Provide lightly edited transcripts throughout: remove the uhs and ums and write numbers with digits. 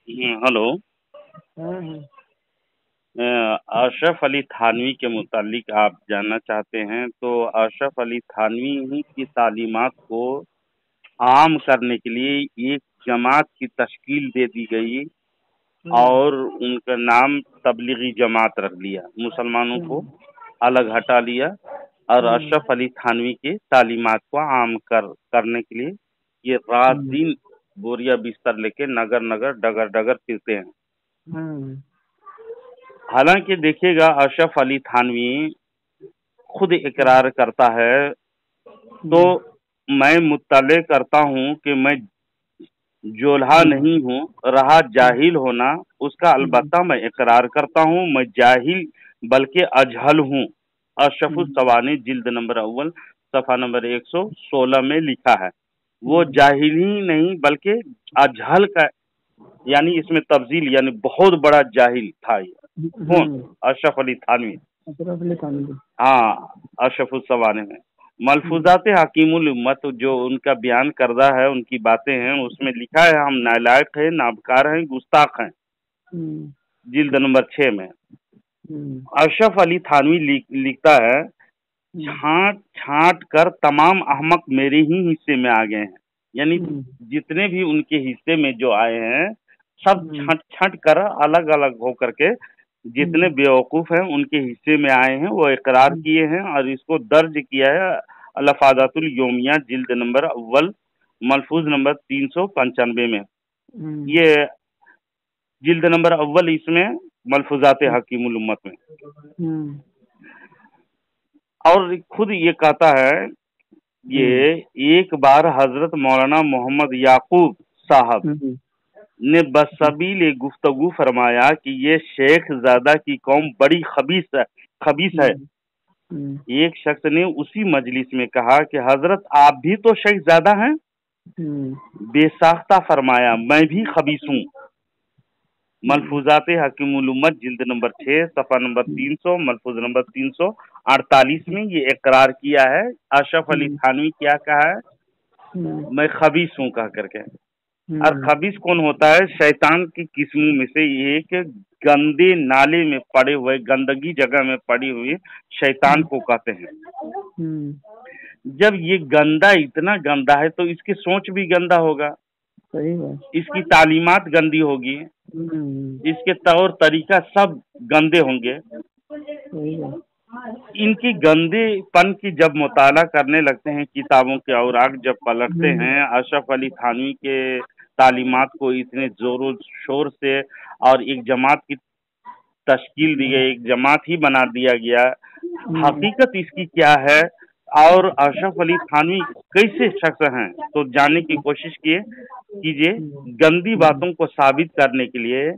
Hello. हाँ हाँ। अशरफ अली थानवी के मुतालिक आप जानना चाहते हैं तो अशरफ अली थानवी ही की तालीमात को आम करने के लिए एक जमात की तश्कील दे दी गई और उनका नाम तबलीगी जमात रख दिया, मुसलमानों को अलग हटा लिया और अशरफ अली थानवी के तालीमात को आम करने के लिए ये रात दिन बोरिया बिस्तर लेके नगर नगर डगर डगर फिरते हैं। हालांकि देखिएगा अशरफ अली थानवी खुद इकरार करता है, तो मैं मुत्तले करता हूँ कि मैं जोल्हा नहीं हूँ, रहा जाहिल होना उसका अलबत्ता मैं इकरार करता हूँ, मैं जाहिल बल्कि अजहल हूँ। अशरफुल सवानी जिल्द नंबर अव्वल सफ़ा नंबर 116 में लिखा है। वो जाहिल ही नहीं बल्कि अजहल का, यानी इसमें तब्दील, यानी बहुत बड़ा जाहिल था ये। कौन? अशरफ अली थानवी। हाँ, अशरफुल सवानी में मलफूजात हकीमुल उम्मत जो उनका बयान करदा है, उनकी बातें हैं, उसमें लिखा है हम नालायक हैं, नाबकार हैं, गुस्ताख हैं। जिल्द नंबर 6 में अशरफ अली थानवी लिखता है, छांट छांट कर तमाम अहमक मेरे ही हिस्से में आ गए हैं। यानी जितने भी उनके हिस्से में जो आए हैं सब छट छट कर अलग अलग होकर के जितने बेवकूफ हैं उनके हिस्से में आए हैं, वो इकरार किए हैं और इसको दर्ज किया है अलफादातुल यौमिया जिल्द नंबर अव्वल मलफूज नंबर 395 में। ये जिल्द नंबर अव्वल इसमें मलफूजात हकीमुल उम्मत में। और खुद ये कहता है, ये एक बार हजरत मौलाना मोहम्मद याकूब साहब ने बसबील गुफ्तगू फरमाया कि ये शेख ज़ादा की कौम बड़ी खबीस है। एक शख्स ने उसी मजलिस में कहा कि हजरत आप भी तो शेख ज़ादा हैं। बेसाख्ता फरमाया, मैं भी खबीस हूँ। मलफूजात हकीमुल उम्मत जिल्द नंबर 6 सफ़ा नंबर 300 मलफूज नंबर 348 में ये इकरार किया है। अशरफ अली थानवी क्या कहा है? मैं खबीस हूँ कह करके। और खबीस कौन होता है? शैतान की किस्मों में से एक गंदे नाले में पड़े हुए, गंदगी जगह में पड़ी हुई शैतान को कहते हैं। जब ये गंदा इतना गंदा है तो इसकी सोच भी गंदा होगा, इसकी तालीमात गंदी होगी, इसके तौर तरीका सब गंदे होंगे। इनकी गंदेपन की जब मुताला करने लगते हैं, किताबों के औराक जब पलटते हैं, अशरफ अली थानवी के तालीमात को इतने जोरों शोर से और एक जमात की तश्कील दी गई, एक जमात ही बना दिया गया। हकीकत इसकी क्या है और अशरफ अली थानवी कैसे शख्स हैं, तो जानने की कोशिश कीजिए। गंदी बातों को साबित करने के लिए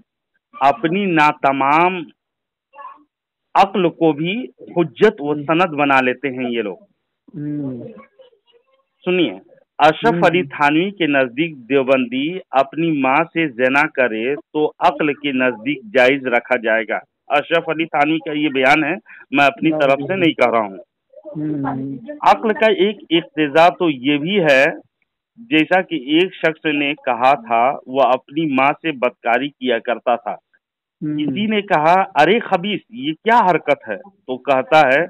अपनी नातमाम अक्ल को भी हुज्जत व सनद बना लेते हैं ये लोग। सुनिए, अशरफ अली थानवी के नजदीक देवबंदी अपनी माँ से जना करे तो अक्ल के नजदीक जायज रखा जाएगा। अशरफ अली थानवी का ये बयान है, मैं अपनी तरफ से नहीं कह रहा हूँ। अक्ल का एक इक्तिजा तो ये भी है, जैसा कि एक शख्स ने कहा था वह अपनी माँ से बदकारी किया करता था। किसी ने कहा, अरे खबीस ये क्या हरकत है? तो कहता है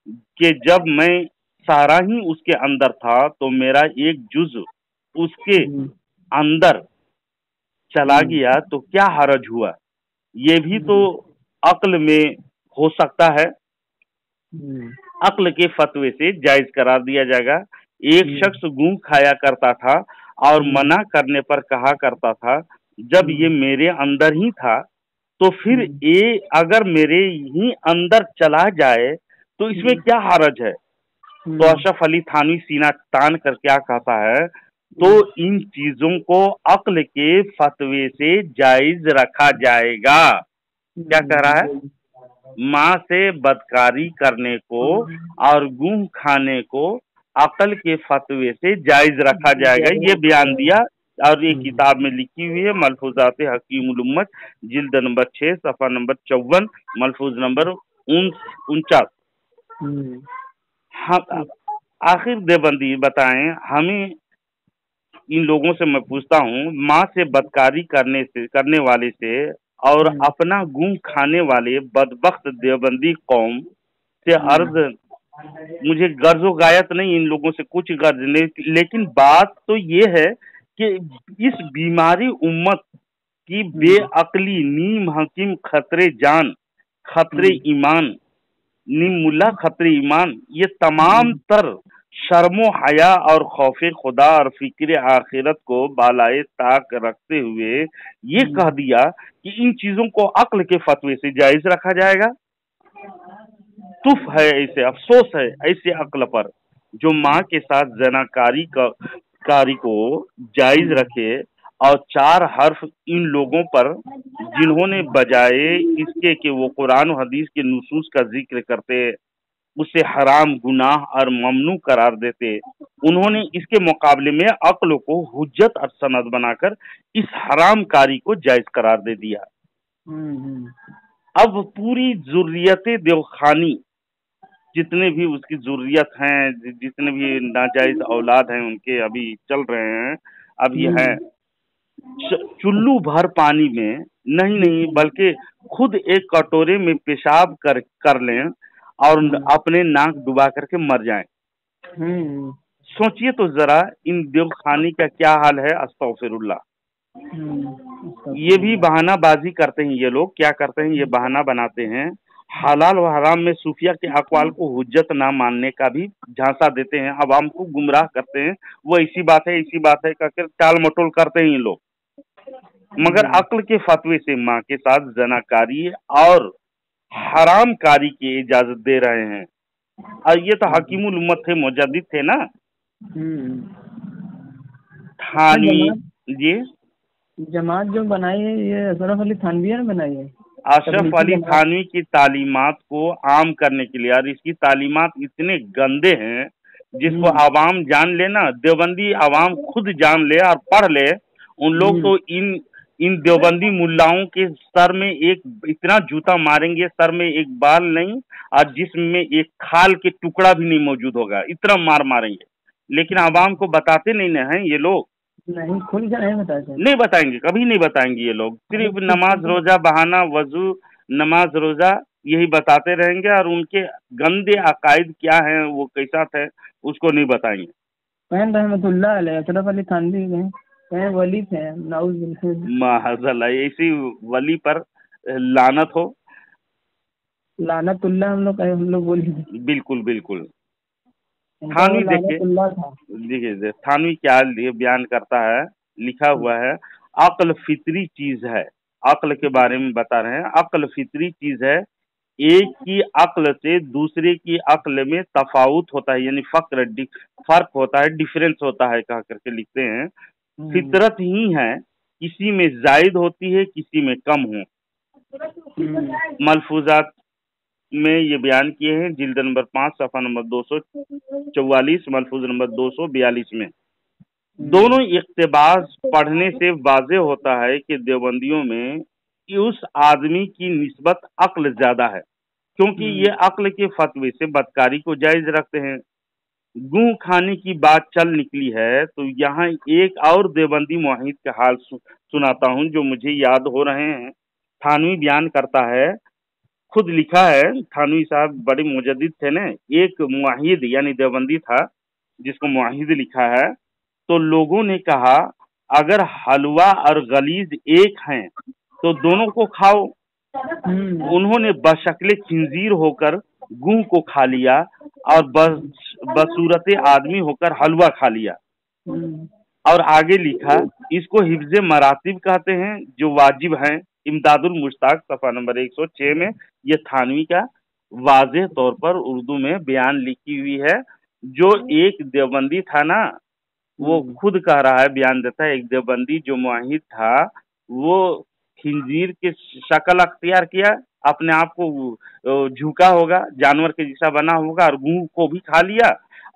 कि जब मैं सारा ही उसके अंदर था तो मेरा एक जुज उसके अंदर चला गया तो क्या हरज हुआ? ये भी तो अक्ल में हो सकता है। अक्ल के फतवे से जायज करार दिया जाएगा। एक शख्स गूं खाया करता था और मना करने पर कहा करता था, जब ये मेरे अंदर ही था तो फिर ये अगर मेरे ही अंदर चला जाए तो इसमें क्या हरज है? तो अशरफ अली थानवी सीना तान कर क्या कहता है, तो इन चीजों को अक्ल के फतवे से जायज रखा जाएगा। क्या कह रहा है? माँ से बदकारी करने को और गुह खाने को अक्ल के फतवे से जायज रखा जाएगा, ये बयान दिया। और ये किताब में लिखी हुई है, मलफूजात हकीमुल उम्मत जिल्द नंबर 6 सफ़ा नंबर 54 मलफूज नंबर 49। आखिर देवबंदी बताएं, हमें इन लोगों से मैं पूछता हूँ, माँ से बदकारी करने वाले से और अपना गूं खाने वाले बदबख्त देवबंदी कौम से अर्ज, मुझे गर्जो गायत नहीं, इन लोगों से कुछ गर्ज नहीं, लेकिन बात तो ये है कि इस बीमारी उम्मत की बेअक्ली, नीम हकीम खतरे जान, खतरे ईमान, नीम मुल्ला खतरे ईमान, ये तमाम तर शर्मो हया और खौफ खुदा और फिक्र आखिरत को बालाए ताक रखते हुए ये कह दिया कि इन चीजों को अक्ल के फतवे से जायज रखा जाएगा। तुफ है ऐसे, अफसोस है ऐसे अक्ल पर जो माँ के साथ कारी को जायज रखे, और चार हर्फ इन लोगों पर जिन्होंने बजाए इसके कि वो कुरान और हदीस के नुसूस का जिक्र करते उसे हराम, गुनाह और ममनू करार देते, उन्होंने इसके मुकाबले में अक्ल को हुज्जत और सनद बनाकर इस हराम कारी को जायज करार दे दिया। अब पूरी जुर्रियत देवखानी, जितने भी उसकी जुर्रियत हैं, जितने भी नाजायज औलाद हैं उनके अभी चल रहे हैं, अब ये है चुल्लू भर पानी में नहीं बल्कि खुद एक कटोरे में पेशाब कर लें और अपने नाक डुबा करके मर जाएं। सोचिए तो जरा इन देवखानी का क्या हाल है। अस्तगफिरुल्लाह। ये भी बहानाबाजी करते हैं, ये लोग क्या करते हैं, ये बहाना बनाते हैं, हलाल व हराम में सूफिया के अक़वाल को हुज्जत ना मानने का भी झांसा देते हैं, अवाम को गुमराह करते हैं। वो ऐसी बात है कहकर टाल मटोल करते हैं ये लोग, मगर अक्ल के फतवे से माँ के साथ जनाकारी और हराम कारी की इजाजत दे रहे हैं। और ये तो हकीमुल उम्मत थे, मुजद्दिद थे ना, थानवी जी। जमात जो बनाई है ये अशरफ अली थानवी ने बनाई है। अशरफ अली थानवी की तालीमात को आम करने के लिए, और इसकी तालीमात इतने गंदे हैं जिसको आवाम जान ले ना, देवबंदी आवाम खुद जान ले और पढ़ ले, उन लोग तो इन देवबंदी मुल्लाओं के सर में एक इतना जूता मारेंगे, सर में एक बाल नहीं और जिसमें एक खाल के टुकड़ा भी नहीं मौजूद होगा, इतना मार मारेंगे। लेकिन आवाम को बताते नहीं ना हैं ये लोग, नहीं खुल कर नहीं बताएंगे, कभी नहीं बताएंगे ये लोग। सिर्फ नमाज रोजा बहाना, वजू नमाज रोजा यही बताते रहेंगे, और उनके गंदे अकायद क्या हैं, वो कैसा थे, उसको नहीं बताएंगे। रहमतुल्लाह अलैह अशरफ अली थानवी वली थे, माहज़ल्लाह, इसी वली पर लानत हो, लानतुल्लाह हम लोग बोली। बिल्कुल बिल्कुल। थानवी देखिए थानवी क्या बयान करता है, लिखा हुआ है, अक्ल फितरी चीज है। अक्ल के बारे में बता रहे हैं, अक्ल फितरी चीज है, एक की अक्ल से दूसरे की अक्ल में तफावत होता है, यानी फर्क होता है, डिफरेंस होता है, कह करके लिखते हैं। फितरत ही है, किसी में जायद होती है, किसी में कम हो। मलफूजात में ये बयान किए हैं, जिल्द नंबर 5 सफ़ा नंबर 244, मलफूज नंबर 242 में। दोनों इक्तिबास पढ़ने से वाज़े होता है कि देवबंदियों में उस आदमी की निस्बत अक्ल ज्यादा है, क्योंकि ये अक्ल के फतवे से बदकारी को जायज रखते हैं। गूं खाने की बात चल निकली है तो यहाँ एक और देवबंदी मुआहिद का हाल सुनाता हूँ जो मुझे याद हो रहे हैं। थानवी बयान करता है, खुद लिखा है, थानवी साहब बड़े मुजद्दिद थे ना, एक मुआहिद यानी देवबंदी था जिसको मुआहिद लिखा है, तो लोगों ने कहा अगर हलवा और गलीज एक हैं तो दोनों को खाओ। उन्होंने बशक्ल खिंजीर होकर गूं को खा लिया और बसूरत आदमी होकर हलवा खा लिया। और आगे लिखा, इसको हिफ्ज मरातिब कहते हैं जो वाजिब हैं। इमदादुल मुश्ताक सफ़ा नंबर 106 में ये थानवी का वाज़ेह तौर पर उर्दू में बयान लिखी हुई है। जो एक देवबंदी था ना, वो खुद कह रहा है, बयान देता है, एक देवबंदी जो मुआहिद था वो खिंजीर के शक्ल अख्तियार किया, अपने आप को झुका होगा, जानवर के जैसा बना होगा और गूं को भी खा लिया,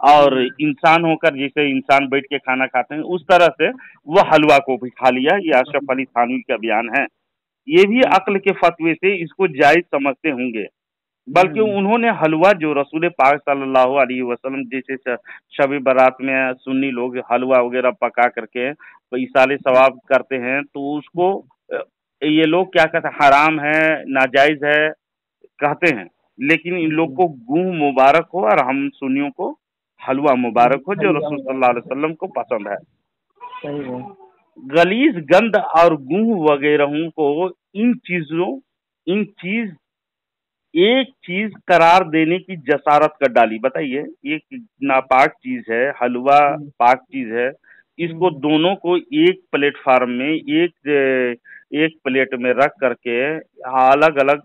और इंसान होकर जैसे इंसान बैठ के खाना खाते हैं उस तरह से वो हलवा को भी खा लिया। ये अशरफ अली थानवी का बयान है। ये भी अक्ल के फतवे से इसको जायज समझते होंगे। बल्कि उन्होंने हलवा जो रसूल पाक सल्लल्लाहु अलैहि वसल्लम जैसे शब बारात में सुन्नी लोग हलवा वगैरह पका करके तो इसाले सवाब करते हैं, तो उसको ये लोग क्या कहते हैं, हराम है, नाजायज है कहते हैं। लेकिन इन लोग को गुह मुबारक हो और हम सुन्नियों को हलवा मुबारक हो जो रसूल सल्लल्लाहु अलैहि वसल्लम को पसंद है। सही है। गलीज गंध और गुह वगैरह को इन चीज करार देने की जसारत कर डाली। बताइए, ये नापाक चीज है, हलवा पाक चीज है, इसको दोनों को एक प्लेटफार्म में एक प्लेट में रख करके अलग अलग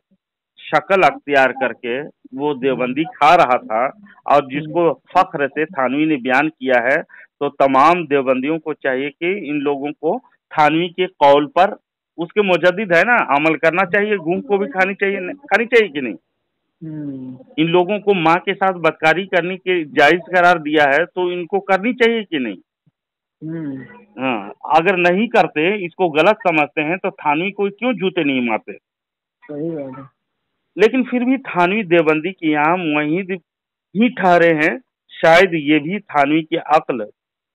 शक्ल अख्तियार करके वो देवबंदी खा रहा था, और जिसको फख्र से थानवी ने बयान किया है। तो तमाम देवबंदियों को चाहिए कि इन लोगों को थानवी के कौल पर, उसके मुजद्दिद है ना, अमल करना चाहिए। गुह को भी खानी चाहिए कि नहीं? इन लोगों को माँ के साथ बदकारी करने के जायज करार दिया है, तो इनको करनी चाहिए कि नहीं? हाँ, अगर नहीं करते, इसको गलत समझते हैं, तो थानवी को क्यों जूते नहीं मारते? सही बात है। लेकिन फिर भी थानवी देवबंदी के यहाँ मुअय्यिद ही ठहरे हैं। शायद ये भी थानवी की अक्ल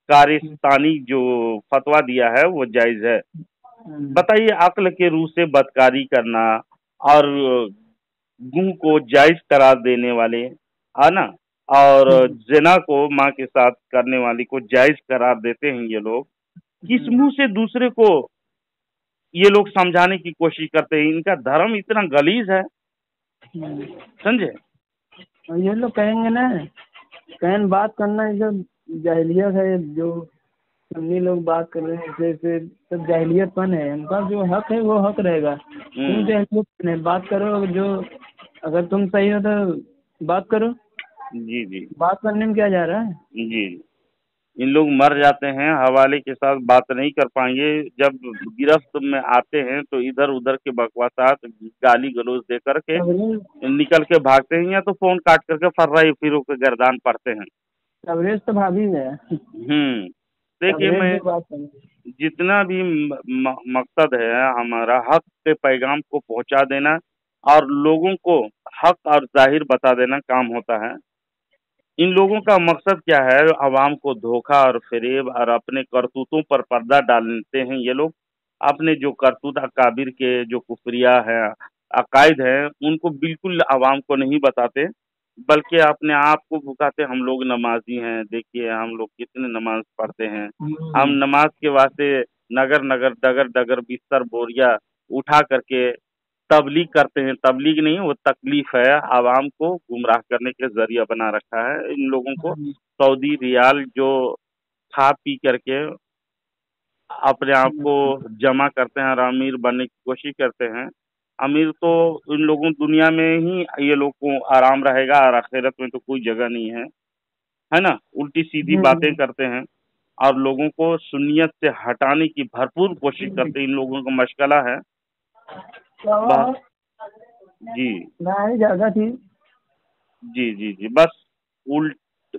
कारिस्तानी जो फतवा दिया है वो जायज है। बताइए, अक्ल के रूह से बदकारी करना और गुह को जायज करार देने वाले, है ना, और जिना को माँ के साथ करने वाली को जायज करार देते हैं ये लोग। किस मुंह से दूसरे को ये लोग समझाने की कोशिश करते हैं? इनका धर्म इतना गलीज है, समझे? ये लोग कहेंगे ना, बात करना ये सब जाहिलियत है, जो सुन्नी लोग बात कर रहे हैं जैसे सब जाहिलियतपन है। उनका जो हक है वो हक रहेगा। तुम जाहिलियत है, बात करो, जो अगर तुम सही हो तो बात करो। जी जी, बात करने में क्या जा रहा है? जी, इन लोग मर जाते हैं, हवाले के साथ बात नहीं कर पाएंगे। जब गिरफ्त में आते हैं तो इधर उधर के बकवासात, गाली गलौज दे करके निकल के भागते हैं, या तो फोन काट करके फर्राई फिरो के गर्दान पड़ते हैं। कवरेज तो भाभी है। देखिए, मैं जितना भी मकसद है हमारा, हक के पैगाम को पहुंचा देना और लोगों को हक और जाहिर बता देना काम होता है। इन लोगों का मकसद क्या है? आवाम को धोखा और फरेब और अपने करतूतों पर पर्दा डालते हैं ये लोग। अपने जो करतूत अकाबिर के जो कुफरिया है, अकायद है, उनको बिल्कुल आवाम को नहीं बताते, बल्कि अपने आप को भुकाते, हम लोग नमाजी हैं, देखिए हम लोग कितने नमाज पढ़ते हैं, हम नमाज के वास्ते नगर नगर डगर डगर बिस्तर बोरिया उठा करके तबलीग करते हैं। तबलीग नहीं, वो तकलीफ है, आवाम को गुमराह करने के जरिया बना रखा है इन लोगों को। सऊदी रियाल जो खा पी करके अपने आप को जमा करते हैं और अमीर बनने की कोशिश करते हैं। अमीर तो इन लोगों दुनिया में ही ये लोग को आराम रहेगा, और आखिरत में तो कोई जगह नहीं है ना। उल्टी सीधी बातें करते हैं और लोगों को सुन्नियत से हटाने की भरपूर कोशिश करते हैं। इन लोगों का मशगला है। जी ज्यादा थी। जी जी जी, बस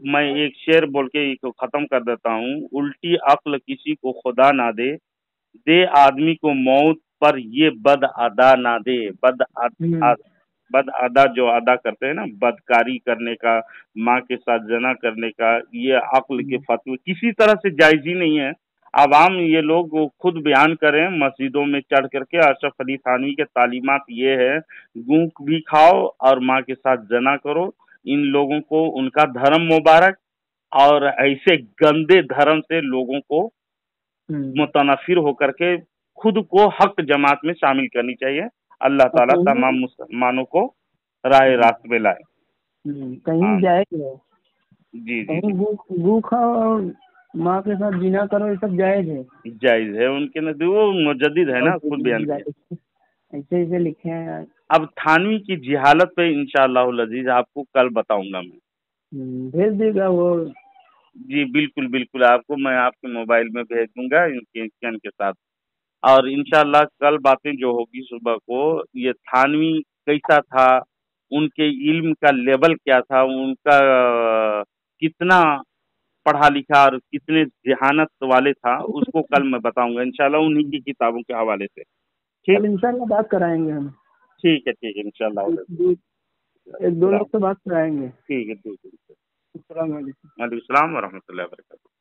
मैं एक शेर बोल के इसको खत्म कर देता हूँ। उल्टी अक्ल किसी को खुदा ना दे, दे आदमी को मौत पर ये बद अदा ना दे। बद अदा जो अदा करते हैं ना, बदकारी करने का, माँ के साथ जना करने का, ये अक्ल के फतवे किसी तरह से जायज ही नहीं है। आवाम ये लोग खुद बयान करें मस्जिदों में चढ़ करके। अशरफ अली थानवी के तालीमात ये है, गुह भी खाओ और माँ के साथ जना करो। इन लोगों को उनका धर्म मुबारक, और ऐसे गंदे धर्म से लोगों को मुतनफिर होकर के खुद को हक जमात में शामिल करनी चाहिए। अल्लाह ताला तमाम मुसलमानों को राह रास्त में लाए। कहीं जायज है। जी जी, गू खाओ और माँ के साथ जीना करो, ये सब जायज है। जायज है, उनके नजदीक वो मुजद्दिद है ना, खुद बयान किया, ऐसे ऐसे लिखे हैं। अब थानवी की जिहालत पे इंशाअल्लाह अजीज आपको कल बताऊंगा मैं। भेज देगा वो? जी बिल्कुल बिल्कुल, आपको मैं आपके मोबाइल में भेज दूंगा इनके स्कैन के साथ। और इंशाअल्लाह कल बातें जो होगी सुबह को, ये थानवी कैसा था, उनके इल्म का लेवल क्या था, उनका कितना पढ़ा लिखा और कितने जहानत वाले था, उसको कल मैं बताऊंगा इंशाल्लाह उन्हीं की किताबों के हवाले से। ठीक, इंशाल्लाह बात कराएंगे हम। ठीक है इंशाल्लाह। ایک دو لوگ سے بات کرائیں گے. ٹھیک ہے ٹھیک ہے. السلام علیکم. وعلیکم السلام ورحمۃ اللہ وبرکاتہ.